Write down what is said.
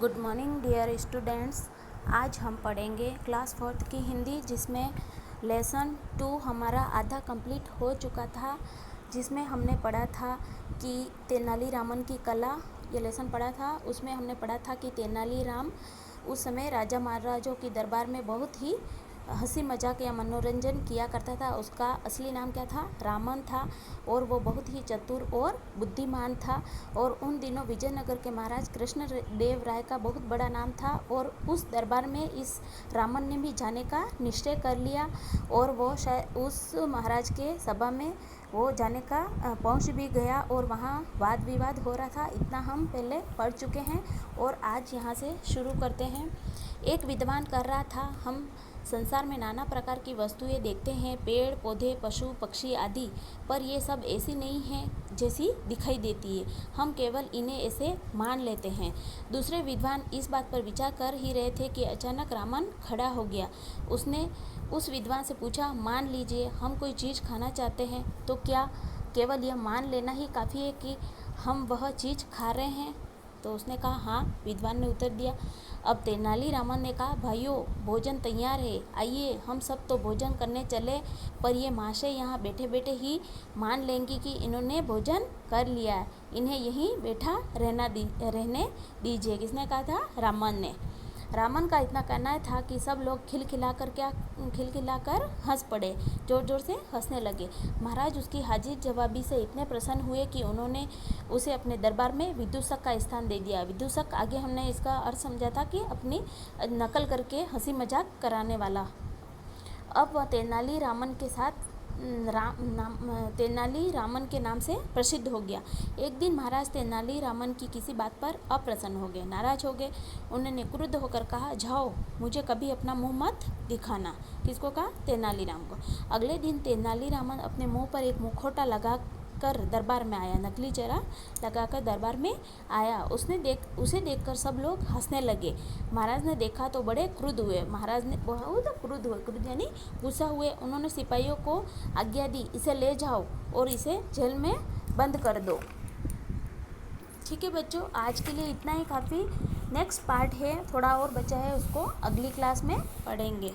Good morning dear students. आज हम पढ़ेंगे क्लास 4th की हिंदी, जिसमें लेसन 2 हमारा आधा कंप्लीट हो चुका था, जिसमें हमने पढ़ा था कि तेनालीरामन की कला। ये लेसन पढ़ा था, उसमें हमने पढ़ा था कि तेनालीराम उस समय राजा महाराजों की दरबार में बहुत ही हंसी मजाक या मनोरंजन किया करता था। उसका असली नाम क्या था? रामन था, और वो बहुत ही चतुर और बुद्धिमान था। और उन दिनों विजयनगर के महाराज कृष्ण देव राय का बहुत बड़ा नाम था, और उस दरबार में इस रामन ने भी जाने का निश्चय कर लिया, और वो शायद उस महाराज के सभा में वो जाने का पहुंच भी गया, और वहाँ वाद विवाद हो रहा था। इतना हम पहले पढ़ चुके हैं, और आज यहाँ से शुरू करते हैं। एक विद्वान कर रहा था, हम संसार में नाना प्रकार की वस्तुएं देखते हैं, पेड़ पौधे पशु पक्षी आदि, पर ये सब ऐसी नहीं हैं जैसी दिखाई देती है। हम केवल इन्हें ऐसे मान लेते हैं। दूसरे विद्वान इस बात पर विचार कर ही रहे थे कि अचानक रामन खड़ा हो गया। उसने उस विद्वान से पूछा, मान लीजिए हम कोई चीज़ खाना चाहते हैं, तो क्या केवल यह मान लेना ही काफ़ी है कि हम वह चीज़ खा रहे हैं? तो उसने कहा, हाँ। विद्वान ने उत्तर दिया। अब तेनालीरामन ने कहा, भाइयों भोजन तैयार है, आइए हम सब तो भोजन करने चले। पर ये महाशय यहाँ बैठे बैठे ही मान लेंगी कि इन्होंने भोजन कर लिया है, इन्हें यहीं बैठा रहने दीजिए। किसने कहा था? रामन ने। रामन का इतना कहना था कि सब लोग खिलखिलाकर हंस पड़े, जोर जोर से हंसने लगे। महाराज उसकी हाजिर जवाबी से इतने प्रसन्न हुए कि उन्होंने उसे अपने दरबार में विदूषक का स्थान दे दिया। विदूषक, आगे हमने इसका अर्थ समझा था कि अपनी नकल करके हंसी मजाक कराने वाला। अब वह तेनालीरामन के साथ तेनालीरामन के नाम से प्रसिद्ध हो गया। एक दिन महाराज तेनालीरामन की किसी बात पर अप्रसन्न हो गए, नाराज हो गए। उन्होंने क्रुद्ध होकर कहा, जाओ, मुझे कभी अपना मुंह मत दिखाना। किसको कहा? तेनालीराम को। अगले दिन तेनालीरामन अपने मुंह पर एक मुखौटा लगा कर दरबार में आया, नकली चेहरा लगाकर दरबार में आया। उसे देखकर सब लोग हंसने लगे। महाराज ने देखा तो बड़े क्रुद्ध हुए। महाराज ने बहुत क्रुद्ध हुए, क्रुद्ध यानी गुस्सा हुए। उन्होंने सिपाहियों को आज्ञा दी, इसे ले जाओ और इसे जेल में बंद कर दो। ठीक है बच्चों, आज के लिए इतना ही काफ़ी। नेक्स्ट पार्ट है, थोड़ा और बचा है, उसको अगली क्लास में पढ़ेंगे।